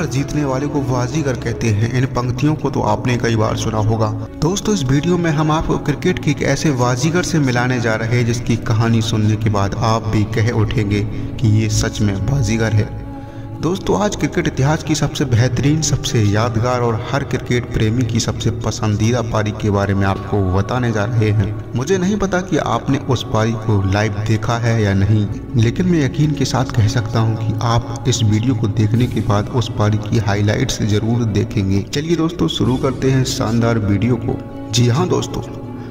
जीतने वाले को बाजीगर कहते हैं। इन पंक्तियों को तो आपने कई बार सुना होगा। दोस्तों, इस वीडियो में हम आपको क्रिकेट की एक ऐसे बाजीगर से मिलाने जा रहे हैं जिसकी कहानी सुनने के बाद आप भी कह उठेंगे कि ये सच में बाजीगर है। दोस्तों, आज क्रिकेट इतिहास की सबसे बेहतरीन, सबसे यादगार और हर क्रिकेट प्रेमी की सबसे पसंदीदा पारी के बारे में आपको बताने जा रहे हैं। मुझे नहीं पता कि आपने उस पारी को लाइव देखा है या नहीं, लेकिन मैं यकीन के साथ कह सकता हूं कि आप इस वीडियो को देखने के बाद उस पारी की हाइलाइट्स जरूर देखेंगे। चलिए दोस्तों, शुरू करते हैं शानदार वीडियो को। जी हाँ दोस्तों,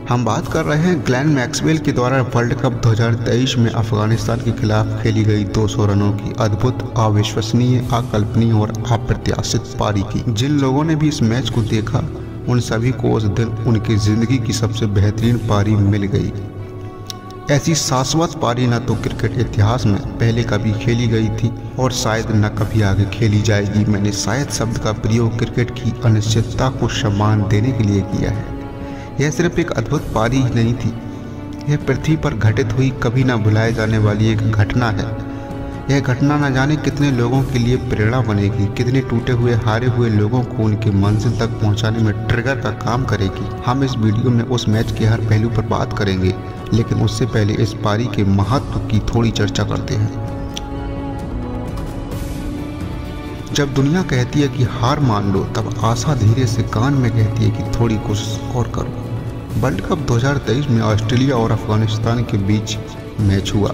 हम बात कर रहे हैं ग्लेन मैक्सवेल के द्वारा वर्ल्ड कप 2023 में अफगानिस्तान के खिलाफ खेली गई 200 रनों की अद्भुत, अविश्वसनीय, अकल्पनीय और अप्रत्याशित पारी की। जिन लोगों ने भी इस मैच को देखा उन सभी को उस दिन उनकी जिंदगी की सबसे बेहतरीन पारी मिल गई। ऐसी शाश्वत पारी न तो क्रिकेट इतिहास में पहले कभी खेली गई थी और शायद न कभी आगे खेली जाएगी। मैंने शायद शब्द का प्रयोग क्रिकेट की अनिश्चितता को सम्मान देने के लिए किया है। यह सिर्फ एक अद्भुत पारी ही नहीं थी, यह पृथ्वी पर घटित हुई कभी न भुलाए जाने वाली एक घटना है। यह घटना न जाने कितने लोगों के लिए प्रेरणा बनेगी, कितने टूटे हुए, हारे हुए लोगों को उनके मंजिल तक पहुंचाने में ट्रिगर का काम करेगी। हम इस वीडियो में उस मैच के हर पहलू पर बात करेंगे, लेकिन उससे पहले इस पारी के महत्व की थोड़ी चर्चा करते हैं। जब दुनिया कहती है कि हार मान लो, तब आशा धीरे से कान में कहती है कि थोड़ी कोशिश और करो। वर्ल्ड कप 2023 में ऑस्ट्रेलिया और अफगानिस्तान के बीच मैच हुआ।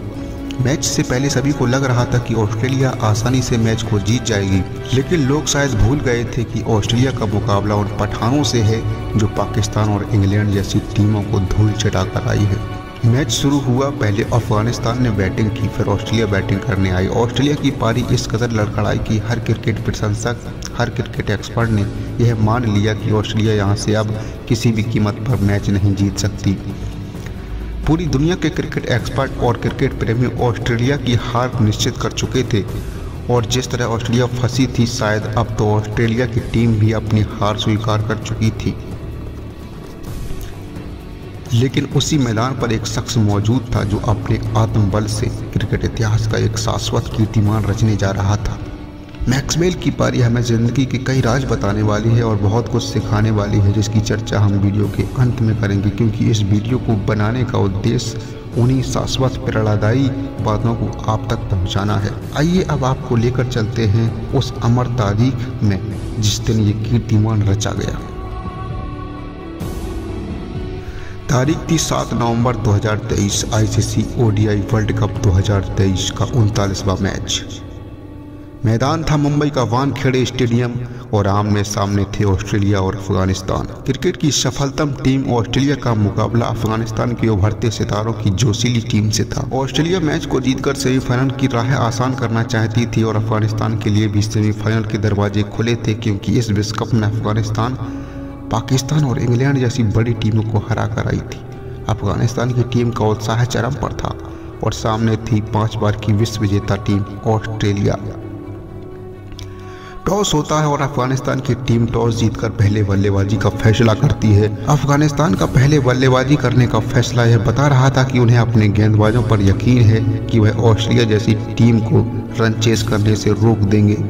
मैच से पहले सभी को लग रहा था कि ऑस्ट्रेलिया आसानी से मैच को जीत जाएगी, लेकिन लोग शायद भूल गए थे कि ऑस्ट्रेलिया का मुकाबला उन पठानों से है जो पाकिस्तान और इंग्लैंड जैसी टीमों को धूल चटाकर आई है। मैच शुरू हुआ, पहले अफगानिस्तान ने बैटिंग की, फिर ऑस्ट्रेलिया बैटिंग करने आई। ऑस्ट्रेलिया की पारी इस कदर लड़खड़ाई कि हर क्रिकेट प्रशंसक, हर क्रिकेट एक्सपर्ट ने यह मान लिया कि ऑस्ट्रेलिया यहां से अब किसी भी कीमत पर मैच नहीं जीत सकती। पूरी दुनिया के क्रिकेट एक्सपर्ट और क्रिकेट प्रेमी ऑस्ट्रेलिया की हार निश्चित कर चुके थे, और जिस तरह ऑस्ट्रेलिया फंसी थी, शायद अब तो ऑस्ट्रेलिया की टीम भी अपनी हार स्वीकार कर चुकी थी। लेकिन उसी मैदान पर एक शख्स मौजूद था जो अपने आत्मबल से क्रिकेट इतिहास का एक शाश्वत कीर्तिमान रचने जा रहा था। मैक्सवेल की पारी हमें जिंदगी के कई राज बताने वाली है और बहुत कुछ सिखाने वाली है, जिसकी चर्चा हम वीडियो के अंत में करेंगे, क्योंकि इस वीडियो को बनाने का उद्देश्य उन्हीं शाश्वत प्रेरणादायी बातों को आप तक पहुंचाना है। आइए अब आपको लेकर चलते हैं उस अमर तारीख में जिस दिन ये कीर्तिमान रचा गया। तारीख थी 7 नवंबर 2023। आईसीसी ओडीआई वर्ल्ड कप 2023 का 39वां मैच। मैदान था मुंबई का वानखेड़े स्टेडियम और आमने सामने थे ऑस्ट्रेलिया और अफगानिस्तान। क्रिकेट की सफलतम टीम ऑस्ट्रेलिया का मुकाबला अफगानिस्तान के उभरते सितारों की जोशीली टीम से था। ऑस्ट्रेलिया मैच को जीतकर सेमीफाइनल की राह आसान करना चाहती थी और अफगानिस्तान के लिए भी सेमीफाइनल के दरवाजे खुले थे, क्योंकि इस विश्व कप में अफगानिस्तान पाकिस्तान और इंग्लैंड जैसी बड़ी टीमों को हरा कर आई थी। अफगानिस्तान की टीम का उत्साह चरम पर था और सामने थी 5 बार की विश्व विजेता टीम ऑस्ट्रेलिया। टॉस होता है और अफगानिस्तान की टीम टॉस जीतकर पहले बल्लेबाजी का फैसला करती है। अफगानिस्तान का पहले बल्लेबाजी करने का फैसला यह बता रहा था कि उन्हें अपने गेंदबाजों पर यकीन है कि वह ऑस्ट्रेलिया जैसी टीम को रन चेस करने से रोक देंगे।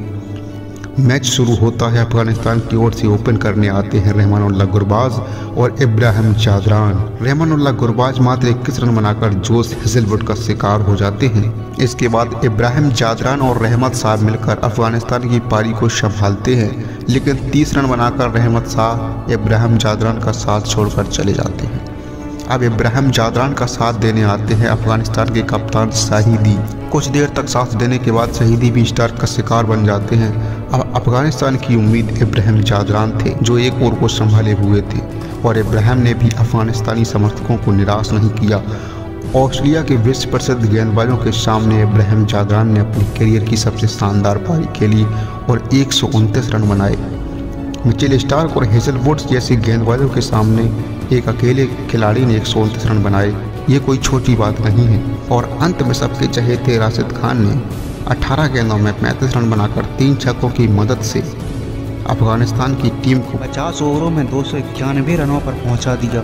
मैच शुरू होता है। अफगानिस्तान की ओर से ओपन करने आते हैं रहमानुल्लाह गुरबाज और इब्राहिम जादरान। रहमानुल्लाह गुरबाज मात्र 21 रन बनाकर जोश हेजलवुड का शिकार हो जाते हैं। इसके बाद इब्राहिम जादरान और रहमत शाह मिलकर अफगानिस्तान की पारी को संभालते हैं, लेकिन 30 रन बनाकर रहमत शाह इब्राहिम जादरान का साथ छोड़कर चले जाते हैं। अब इब्राहिम जादरान का साथ देने आते हैं अफगानिस्तान के कप्तान शाहिदी। कुछ देर तक साथ देने के बाद शहीदी भी स्टार का शिकार बन जाते हैं। अब अफगानिस्तान की उम्मीद इब्राहिम जादरान थे, जो एक ओर को संभाले हुए थे, और इब्राहिम ने भी अफगानिस्तानी समर्थकों को निराश नहीं किया। ऑस्ट्रेलिया के विश्व प्रसिद्ध गेंदबाजों के सामने इब्राहिम जादरान ने अपनी करियर की सबसे शानदार पारी खेली और 129 रन बनाए। मिचेल स्टार्क और हेजलवुड जैसे गेंदबाजों के सामने एक अकेले खिलाड़ी ने 129 रन बनाए। ये कोई छोटी बात नहीं है। और अंत में सबके चहेते राशिद खान ने 18 गेंदों में 35 रन बनाकर 3 छक्कों की मदद से अफगानिस्तान की टीम को 50 ओवरों में 291 रनों पर पहुंचा दिया।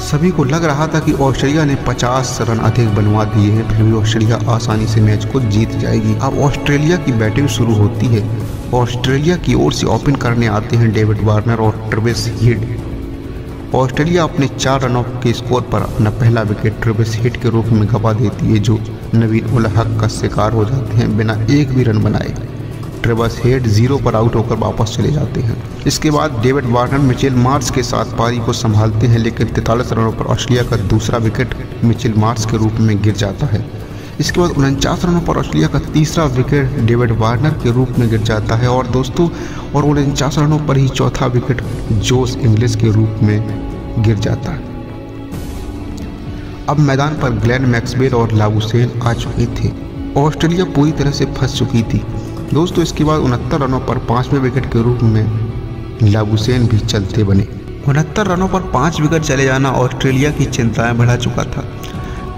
सभी को लग रहा था कि ऑस्ट्रेलिया ने 50 रन अधिक बनवा दिए हैं, फिर भी ऑस्ट्रेलिया आसानी से मैच को जीत जाएगी। अब ऑस्ट्रेलिया की बैटिंग शुरू होती है। ऑस्ट्रेलिया की ओर से ओपन करने आते हैं डेविड वार्नर और ट्रेविस हेड। ऑस्ट्रेलिया अपने 4 रनों के स्कोर पर अपना पहला विकेट ट्रेविस हेड के रूप में गंवा देती है, जो नवीन उल हक का शिकार हो जाते हैं बिना एक भी रन बनाए। ट्रेविस हेड 0 पर आउट होकर वापस चले जाते हैं। इसके बाद डेविड वार्नर मिचेल मार्श के साथ पारी को संभालते हैं, लेकिन 43 रनों पर ऑस्ट्रेलिया का दूसरा विकेट मिचेल मार्श के रूप में गिर जाता है। इसके बाद 49 रनों पर ऑस्ट्रेलिया का तीसरा विकेट डेविड वार्नर के रूप में गिर जाता है और 49 रनों पर ही चौथा विकेट जोश इंग्लिश के रूप में गिर जाता है। अब मैदान पर ग्लेन मैक्सवेल और लाबुशेन आ चुके थे। ऑस्ट्रेलिया पूरी तरह से फंस चुकी थी। दोस्तों इसके बाद 69 रनों पर 5वें विकेट के रूप में लाबुशेन भी चलते बने। 69 रनों पर 5 विकेट चले जाना ऑस्ट्रेलिया की चिंताएं बढ़ा चुका था।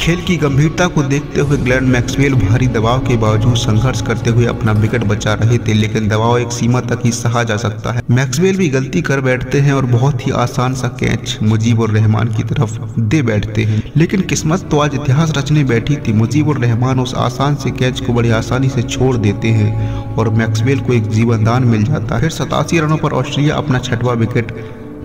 खेल की गंभीरता को देखते हुए ग्लेन मैक्सवेल भारी दबाव के बावजूद संघर्ष करते हुए अपना विकेट बचा रहे थे, लेकिन दबाव एक सीमा तक ही सहा जा सकता है। मैक्सवेल भी गलती कर बैठते हैं और बहुत ही आसान सा कैच मुजीबुर रहमान की तरफ दे बैठते हैं, लेकिन किस्मत तो आज इतिहास रचने बैठी थी। मुजीबुर रहमान उस आसान से कैच को बड़ी आसानी से छोड़ देते हैं और मैक्सवेल को एक जीवनदान मिल जाता है। फिर 87 रनों पर ऑस्ट्रेलिया अपना 6वां विकेट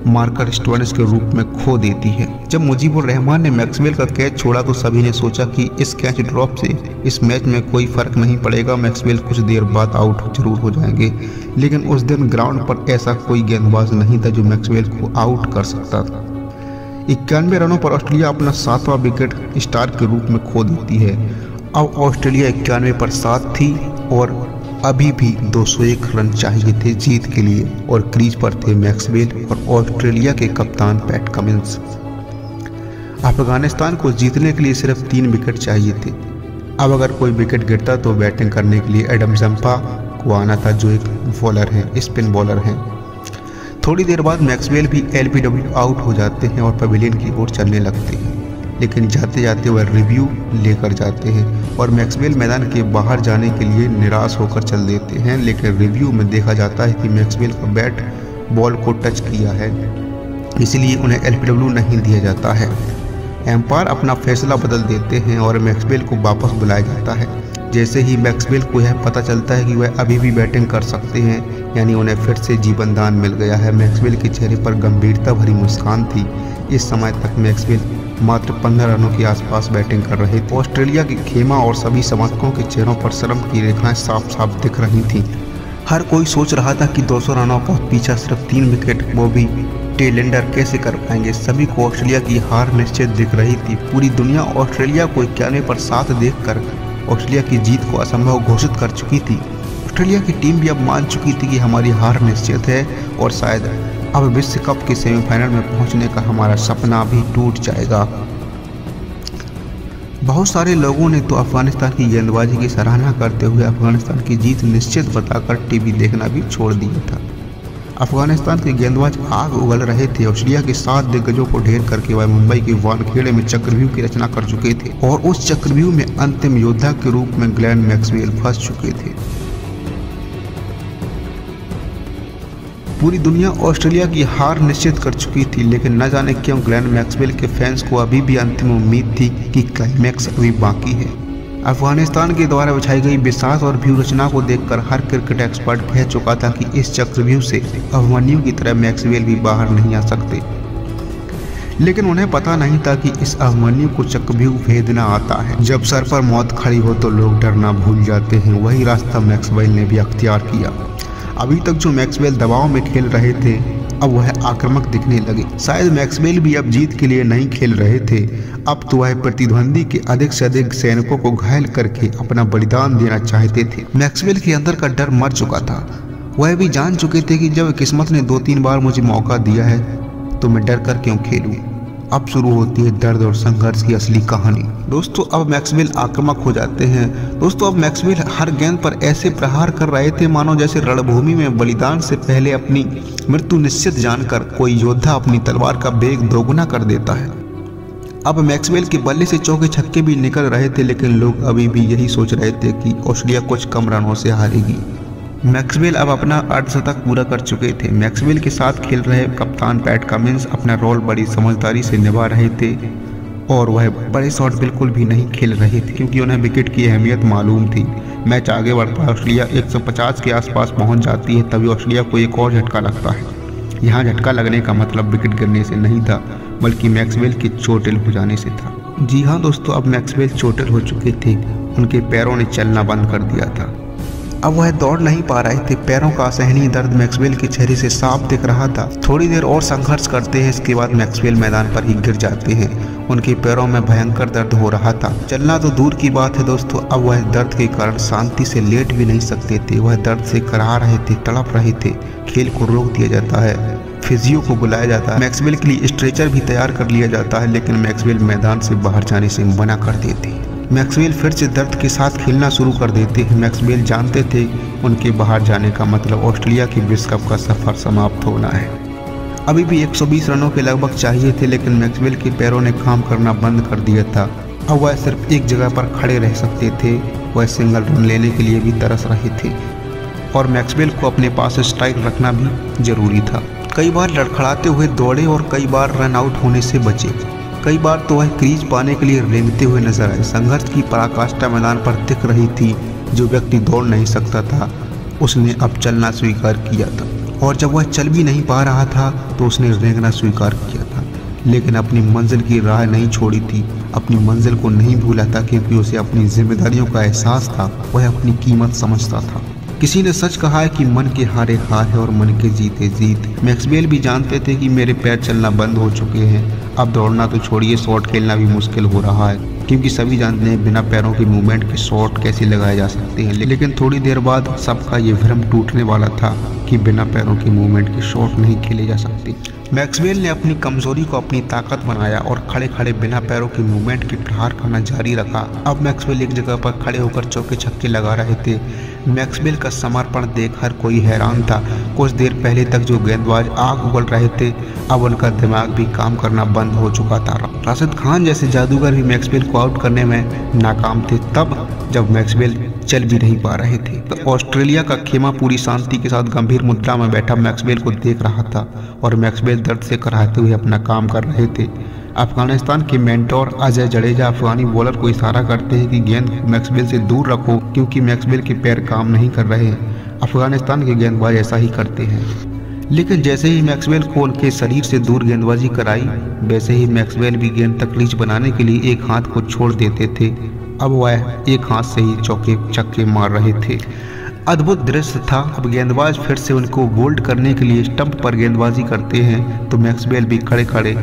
मार्कर स्टोइनिस के रूप में खो देती है। जब मुजीबुर रहमान ने मैक्सवेल का कैच छोड़ा तो सभी ने सोचा कि इस कैच ड्रॉप से इस मैच में कोई फर्क नहीं पड़ेगा, मैक्सवेल कुछ देर बाद आउट जरूर हो जाएंगे। लेकिन उस दिन ग्राउंड पर ऐसा कोई गेंदबाज नहीं था जो मैक्सवेल को आउट कर सकता था। 91 रनों पर ऑस्ट्रेलिया अपना 7वां विकेट स्टार के रूप में खो देती है। अब ऑस्ट्रेलिया 91 पर 7 थी और अभी भी 201 रन चाहिए थे जीत के लिए और क्रीज पर थे मैक्सवेल और ऑस्ट्रेलिया के कप्तान पैट कमिंस। अफगानिस्तान को जीतने के लिए सिर्फ 3 विकेट चाहिए थे। अब अगर कोई विकेट गिरता तो बैटिंग करने के लिए एडम जम्पा को आना था, जो एक बॉलर है, स्पिन बॉलर हैं। थोड़ी देर बाद मैक्सवेल भी LBW आउट हो जाते हैं और पवेलियन की ओर चलने लगते हैं, लेकिन जाते जाते वह रिव्यू लेकर जाते हैं और मैक्सवेल मैदान के बाहर जाने के लिए निराश होकर चल देते हैं। लेकिन रिव्यू में देखा जाता है कि मैक्सवेल का बैट बॉल को टच किया है, इसलिए उन्हें LBW नहीं दिया जाता है। एम्पायर अपना फैसला बदल देते हैं और मैक्सवेल को वापस बुलाया जाता है। जैसे ही मैक्सवेल को यह पता चलता है कि वह अभी भी बैटिंग कर सकते हैं, यानी उन्हें फिर से जीवन दान मिल गया है, मैक्सवेल के चेहरे पर गंभीरता भरी मुस्कान थी। इस समय तक मैक्सवेल मात्र 15 रनों के आसपास बैटिंग कर रहे थे। ऑस्ट्रेलिया की खेमा और सभी समर्थकों के चेहरों पर शर्म की रेखाएं साफ साफ दिख रही थीं। हर कोई सोच रहा था कि 200 रनों का पीछा सिर्फ 3 विकेट, वो भी टेलेंडर कैसे कर पाएंगे। सभी को ऑस्ट्रेलिया की हार निश्चित दिख रही थी। पूरी दुनिया ऑस्ट्रेलिया को 91 पर 7 देखकर ऑस्ट्रेलिया की जीत को असंभव घोषित कर चुकी थी। ऑस्ट्रेलिया की टीम भी अब मान चुकी थी कि हमारी हार निश्चित है और शायद अब विश्व कप के सेमीफाइनल में पहुंचने का हमारा सपना भी टूट जाएगा। बहुत सारे लोगों ने तो अफगानिस्तान की गेंदबाजी की सराहना करते हुए अफगानिस्तान की जीत निश्चित बताकर टीवी देखना भी छोड़ दिया था। अफगानिस्तान के गेंदबाज आग उगल रहे थे। ऑस्ट्रेलिया के 7 दिग्गजों को ढेर करके वह मुंबई के वानखेड़े में चक्रव्यूह की रचना कर चुके थे और उस चक्रव्यूह में अंतिम योद्धा के रूप में ग्लेन मैक्सवेल फंस चुके थे। पूरी दुनिया ऑस्ट्रेलिया की हार निश्चित कर चुकी थी, लेकिन न जाने क्यों ग्लेन मैक्सवेल के फैंस को अभी भी अंतिम उम्मीद थी कि क्लाइमैक्स अभी बाकी है। अफगानिस्तान के द्वारा बिछाई गई विशाल और व्यूह रचना को देखकर हर क्रिकेट एक्सपर्ट कह चुका था कि इस चक्रव्यूह से अभिमन्यु की तरह मैक्सवेल भी बाहर नहीं आ सकते। लेकिन उन्हें पता नहीं था कि इस अभिमन्यु को चक्रव्यूह भेदना आता है। जब सर पर मौत खड़ी हो तो लोग डरना भूल जाते हैं। वही रास्ता मैक्सवेल ने भी अख्तियार किया। अभी तक जो मैक्सवेल दबाव में खेल रहे थे, अब वह आक्रामक दिखने लगे। शायद मैक्सवेल भी अब जीत के लिए नहीं खेल रहे थे, अब तो वह प्रतिद्वंदी के अधिक से अधिक सैनिकों को घायल करके अपना बलिदान देना चाहते थे। मैक्सवेल के अंदर का डर मर चुका था। वह भी जान चुके थे कि जब किस्मत ने 2-3 बार मुझे मौका दिया है तो मैं डर कर क्यों खेलूं। अब शुरू होती है दर्द और संघर्ष की असली कहानी। दोस्तों अब मैक्सवेल आक्रामक हो जाते हैं। दोस्तों अब मैक्सवेल हर गेंद पर ऐसे प्रहार कर रहे थे मानो जैसे रणभूमि में बलिदान से पहले अपनी मृत्यु निश्चित जानकर कोई योद्धा अपनी तलवार का वेग दोगुना कर देता है। अब मैक्सवेल के बल्ले से चौके छक्के भी निकल रहे थे, लेकिन लोग अभी भी यही सोच रहे थे कि ऑस्ट्रेलिया कुछ कम रनों से हारेगी। मैक्सवेल अब अपना अर्धशतक पूरा कर चुके थे। मैक्सवेल के साथ खेल रहे कप्तान पैट कमिंस अपना रोल बड़ी समझदारी से निभा रहे थे और वह बड़े शॉट बिल्कुल भी नहीं खेल रहे थे क्योंकि उन्हें विकेट की अहमियत मालूम थी। मैच आगे बढ़ता है, ऑस्ट्रेलिया 150 के आसपास पहुंच जाती है, तभी ऑस्ट्रेलिया को एक और झटका लगता है। यहाँ झटका लगने का मतलब विकेट गिरने से नहीं था बल्कि मैक्सवेल के चोटिल हो जाने से था। जी हाँ दोस्तों, अब मैक्सवेल चोटिल हो चुके थे, उनके पैरों ने चलना बंद कर दिया था। अब वह दौड़ नहीं पा रहे थे। पैरों का असहनीय दर्द मैक्सवेल के चेहरे से साफ दिख रहा था। थोड़ी देर और संघर्ष करते हैं, इसके बाद मैक्सवेल मैदान पर ही गिर जाते हैं। उनके पैरों में भयंकर दर्द हो रहा था। चलना तो दूर की बात है दोस्तों, अब वह दर्द के कारण शांति से लेट भी नहीं सकते थे। वह दर्द से कराह रहे थे, तड़प रहे थे। खेल को रोक दिया जाता है, फिजियो को बुलाया जाता है, मैक्सवेल के लिए स्ट्रेचर भी तैयार कर लिया जाता है, लेकिन मैक्सवेल मैदान से बाहर जाने से मना कर देते। मैक्सवेल फिर से दर्द के साथ खेलना शुरू कर देते हैं। मैक्सवेल जानते थे उनके बाहर जाने का मतलब ऑस्ट्रेलिया के विश्व कप का सफर समाप्त होना है। अभी भी 120 रनों के लगभग चाहिए थे, लेकिन मैक्सवेल के पैरों ने काम करना बंद कर दिया था। अब वह सिर्फ एक जगह पर खड़े रह सकते थे। वह सिंगल रन लेने के लिए भी तरस रहे थे और मैक्सवेल को अपने पास स्ट्राइक रखना भी जरूरी था। कई बार लड़खड़ाते हुए दौड़े और कई बार रन आउट होने से बचे। कई बार तो वह क्रीज पाने के लिए रेंगते हुए नजर आए। संघर्ष की पराकाष्ठा मैदान पर दिख रही थी। जो व्यक्ति दौड़ नहीं सकता था उसने अब चलना स्वीकार किया था, और जब वह चल भी नहीं पा रहा था तो उसने रेंगना स्वीकार किया था, लेकिन अपनी मंजिल की राह नहीं छोड़ी थी। अपनी मंजिल को नहीं भूला था क्योंकि उसे अपनी जिम्मेदारियों का एहसास था। वह अपनी कीमत समझता था। किसी ने सच कहा है कि मन के हारे हार है और मन के जीते जीत। मैक्सवेल भी जानते थे कि मेरे पैर चलना बंद हो चुके हैं। अब दौड़ना तो छोड़िए, शॉट खेलना भी मुश्किल हो रहा है क्योंकि सभी जानते हैं बिना पैरों की मूवमेंट के शॉट कैसे लगाए जा सकते हैं। लेकिन थोड़ी देर बाद सबका ये भ्रम टूटने वाला था कि बिना पैरों की मूवमेंट के शॉट नहीं खेले जा सकते। मैक्सवेल ने अपनी कमजोरी को अपनी ताकत बनाया और खड़े खड़े बिना पैरों की मूवमेंट के प्रहार करना जारी रखा। अब मैक्सवेल एक जगह पर खड़े होकर चौके छक्के लगा रहे थे। मैक्सवेल का समर्पण देख हर कोई हैरान था। कुछ देर पहले तक जो गेंदबाज आग उगल रहे थे, अब उनका दिमाग भी काम करना बंद हो चुका था। राशिद खान जैसे जादूगर भी मैक्सवेल को आउट करने में नाकाम थे, तब जब मैक्सवेल चल भी नहीं पा रहे थे। तो ऑस्ट्रेलिया का खेमा पूरी शांति के साथ गंभीर मुद्रा में बैठा मैक्सवेल को देख रहा था और मैक्सवेल दर्द से कराहते हुए अपना काम कर रहे थे। अफगानिस्तान के मेंटोर अजय जडेजा अफगानी बॉलर को इशारा करते हैं कि गेंद मैक्सवेल से दूर रखो क्योंकि मैक्सवेल के पैर काम नहीं कर रहे हैं। अफगानिस्तान के गेंदबाज ऐसा ही करते हैं, लेकिन जैसे ही मैक्सवेल को उनके शरीर से दूर गेंदबाजी कराई, वैसे ही मैक्सवेल भी गेंद तक रीच बनाने के लिए एक हाथ को छोड़ देते थे। अब वह एक हाथ से ही चौके छक्के मार रहे थे। अद्भुत दृश्य था। अब गेंदबाज फिर से उनको बोल्ड करने के लिए स्टंप पर गेंदबाजी करते हैं तो मैक्सवेल भी खड़े खड़े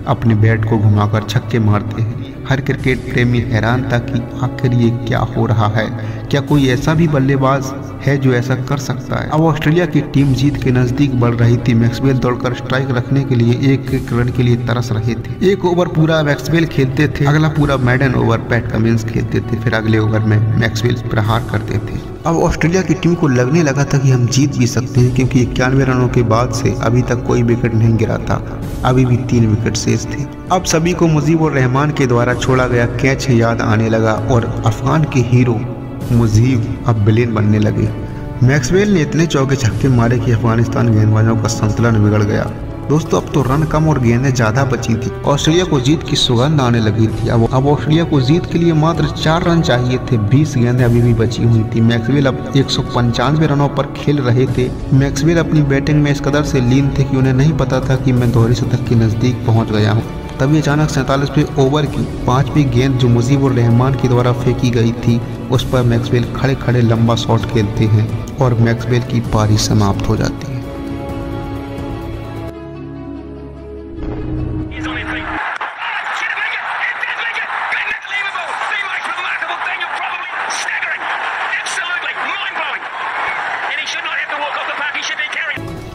अपने बैट को घुमाकर छक्के मारते हैं। हर क्रिकेट प्रेमी हैरान था कि आखिर ये क्या हो रहा है। क्या कोई ऐसा भी बल्लेबाज है जो ऐसा कर सकता है। अब ऑस्ट्रेलिया की टीम जीत के नजदीक बढ़ रही थी। मैक्सवेल दौड़कर स्ट्राइक रखने के लिए एक रन के लिए तरस रहे थे। एक ओवर पूरा मैक्सवेल खेलते थे, अगला पूरा मैडन ओवर पैट कमिंस खेलते थे, फिर अगले ओवर में मैक्सवेल प्रहार करते थे। अब ऑस्ट्रेलिया की टीम को लगने लगा था कि हम जीत भी सकते हैं क्योंकि 91 रनों के बाद से अभी तक कोई विकेट नहीं गिरा था। अभी भी 3 विकेट शेष थे। अब सभी को मुजीबुर रहमान के द्वारा छोड़ा गया कैच याद आने लगा और अफगान के हीरो मुजीब अब विलेन बनने लगे। मैक्सवेल ने इतने चौके छक्के मारे कि अफगानिस्तान गेंदबाजों का संतुलन बिगड़ गया। दोस्तों अब तो रन कम और गेंदें ज्यादा बची थी। ऑस्ट्रेलिया को जीत की सुगंध आने लगी थी। अब ऑस्ट्रेलिया को जीत के लिए मात्र 4 रन चाहिए थे। 20 गेंदें अभी भी बची हुई थी। मैक्सवेल अब 195 रनों पर खेल रहे थे। मैक्सवेल अपनी बैटिंग में इस कदर से लीन थे कि उन्हें नहीं पता था कि मैं दोहरे शतक के नजदीक पहुंच गया हूं। तभी अचानक 47वें ओवर की 5वीं गेंद जो मुजीबुर रहमान के द्वारा फेंकी गई थी, उस पर मैक्सवेल खड़े खड़े लंबा शॉट खेलते हैं और मैक्सवेल की पारी समाप्त हो जाती है।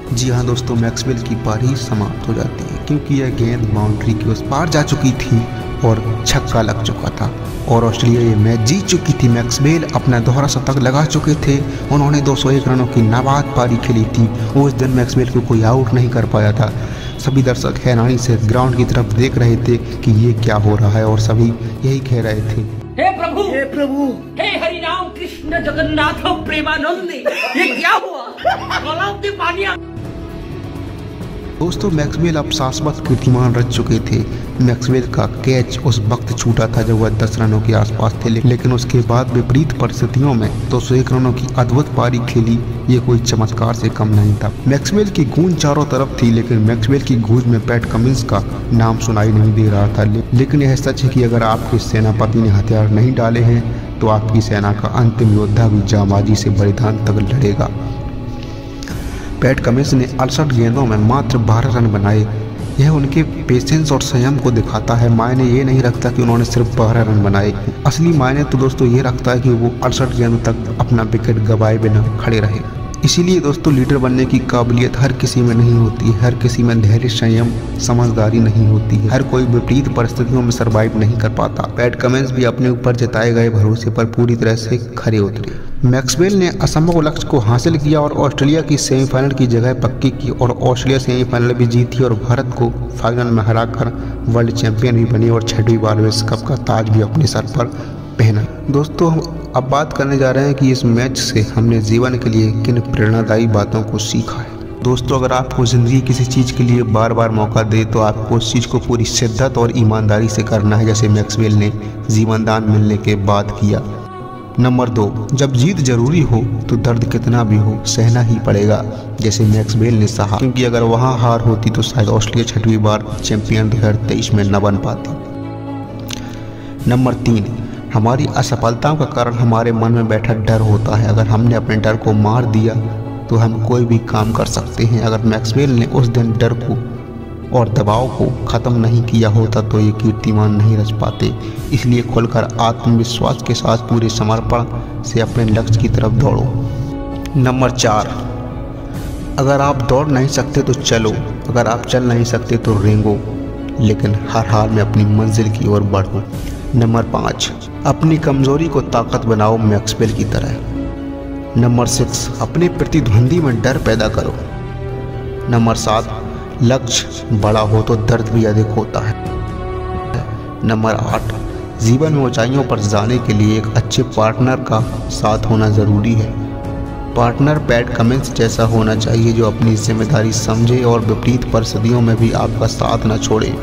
जी हाँ दोस्तों, मैक्सवेल की पारी समाप्त हो जाती है क्योंकि यह गेंद बाउंड्री के उस पार जा चुकी थी और छक्का लग चुका था और ऑस्ट्रेलिया ये मैच जीत चुकी थी। मैक्सवेल अपना दोहरा शतक लगा चुके थे। उन्होंने 201 रनों की नाबाद पारी खेली थी। उस दिन मैक्सवेल को कोई आउट नहीं कर पाया था। सभी दर्शक हैरानी से ग्राउंड की तरफ देख रहे थे कि ये क्या हो रहा है और सभी यही कह रहे थे, हे प्रभु, हे प्रभु, हे हरि राम कृष्ण। कृष्ण जगन्नाथ प्रेमानंदी, ये क्या हुआ? तालाब के पानी दोस्तों मैक्सवेल अब शाश्वत कीर्तिमान रच चुके थे। मैक्सवेल का कैच उस वक्त छूटा था जब वह 10 रनों के आसपास थे, लेकिन उसके बाद विपरीत परिस्थितियों में 201 रनों की अद्भुत पारी खेली। ये कोई चमत्कार से कम नहीं था। मैक्सवेल की गूंज चारों तरफ थी, लेकिन मैक्सवेल की गूंज में पैट कमिंस का नाम सुनाई नहीं दे रहा था। लेकिन यह सच है कि अगर आपके सेनापति ने हथियार नहीं डाले हैं तो आपकी सेना का अंतिम योद्धा भी जांबाजी से बलिदान तक लड़ेगा। पैट कमिंस ने 68 गेंदों में मात्र 12 रन बनाए। यह उनके पेशेंस और संयम को दिखाता है। मायने ये नहीं रखता कि उन्होंने सिर्फ 12 रन बनाए। असली मायने तो दोस्तों ये रखता है कि वो 68 गेंद तक अपना विकेट गंवाए बिना खड़े रहे। इसीलिए दोस्तों लीडर बनने की काबिलियत हर किसी में नहीं होती। हर किसी में धैर्य, संयम, समझदारी नहीं होती है। हर कोई विपरीत परिस्थितियों में सरवाइव नहीं कर पाता। पैट कमिंस भी अपने ऊपर जताए गए भरोसे पर पूरी तरह से खरे उतरे। मैक्सवेल ने असंभव लक्ष्य को हासिल किया और ऑस्ट्रेलिया की सेमीफाइनल की जगह पक्की की, और ऑस्ट्रेलिया सेमीफाइनल भी जीती और भारत को फाइनल में हराकर वर्ल्ड चैंपियन भी बनी और 6वीं बार विश्व कप का ताज भी अपने सर पर पहना। दोस्तों हम अब बात करने जा रहे हैं कि इस मैच से हमने जीवन के लिए किन प्रेरणादायी बातों को सीखा है। दोस्तों अगर आपको ज़िंदगी किसी चीज़ के लिए बार बार मौका दे तो आपको उस चीज़ को पूरी शिद्दत और ईमानदारी से करना है, जैसे मैक्सवेल ने जीवन दान मिलने के बाद किया। नंबर 2, जब जीत जरूरी हो तो दर्द कितना भी हो सहना ही पड़ेगा, जैसे मैक्सवेल ने सहा, क्योंकि अगर वहाँ हार होती तो शायद ऑस्ट्रेलिया 6वीं बार चैंपियन 2023 में न बन पाती। नंबर 3, हमारी असफलताओं का कारण हमारे मन में बैठा डर होता है। अगर हमने अपने डर को मार दिया तो हम कोई भी काम कर सकते हैं। अगर मैक्सवेल ने उस दिन डर को और दबाव को ख़त्म नहीं किया होता तो ये कीर्तिमान नहीं रच पाते। इसलिए खुलकर आत्मविश्वास के साथ पूरे समर्पण से अपने लक्ष्य की तरफ दौड़ो। नंबर 4, अगर आप दौड़ नहीं सकते तो चलो, अगर आप चल नहीं सकते तो रेंगो, लेकिन हर हाल में अपनी मंजिल की ओर बढ़ो। नंबर 5, अपनी कमजोरी को ताकत बनाओ, मैक्सवेल की तरह। नंबर 6, अपने प्रतिद्वंदी में डर पैदा करो। नंबर 7, लक्ष्य बड़ा हो तो दर्द भी अधिक होता है। नंबर 8, जीवन में ऊंचाइयों पर जाने के लिए एक अच्छे पार्टनर का साथ होना ज़रूरी है। पार्टनर पैट कमिंस जैसा होना चाहिए जो अपनी जिम्मेदारी समझे और विपरीत परिस्थितियों में भी आपका साथ न छोड़े।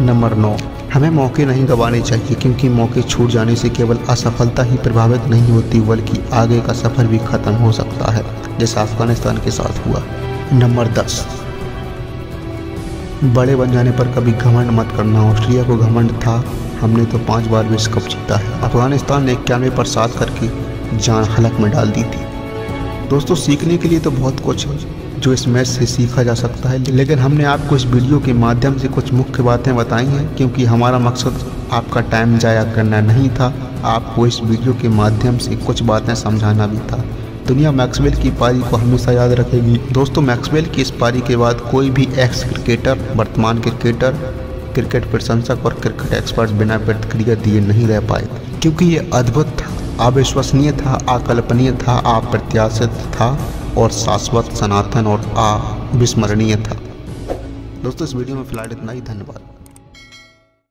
नंबर 9, हमें मौके नहीं गंवाने चाहिए, क्योंकि मौके छूट जाने से केवल असफलता ही प्रभावित नहीं होती बल्कि आगे का सफ़र भी ख़त्म हो सकता है, जैसा अफगानिस्तान के साथ हुआ। नंबर 10, बड़े बन जाने पर कभी घमंड मत करना। ऑस्ट्रेलिया को घमंड था, हमने तो 5 बार विश्व कप जीता है। अफगानिस्तान ने 91 पर 7 करके जान हलक में डाल दी थी। दोस्तों सीखने के लिए तो बहुत कुछ है जो इस मैच से सीखा जा सकता है, लेकिन हमने आपको इस वीडियो के माध्यम से कुछ मुख्य बातें बताई हैं, क्योंकि हमारा मकसद आपका टाइम जाया करना नहीं था, आपको इस वीडियो के माध्यम से कुछ बातें समझाना भी था। दुनिया मैक्सवेल की पारी को हमेशा याद रखेगी। दोस्तों मैक्सवेल की इस पारी के बाद कोई भी एक्स क्रिकेटर, वर्तमान क्रिकेटर, क्रिकेट प्रशंसक और क्रिकेट एक्सपर्ट बिना प्रतिक्रिया दिए नहीं रह पाए, क्योंकि ये अद्भुत था, अविश्वसनीय था, अकल्पनीय था, अप्रत्याशित था और शाश्वत, सनातन और अविस्मरणीय था। दोस्तों इस वीडियो में फिलहाल इतना ही। धन्यवाद।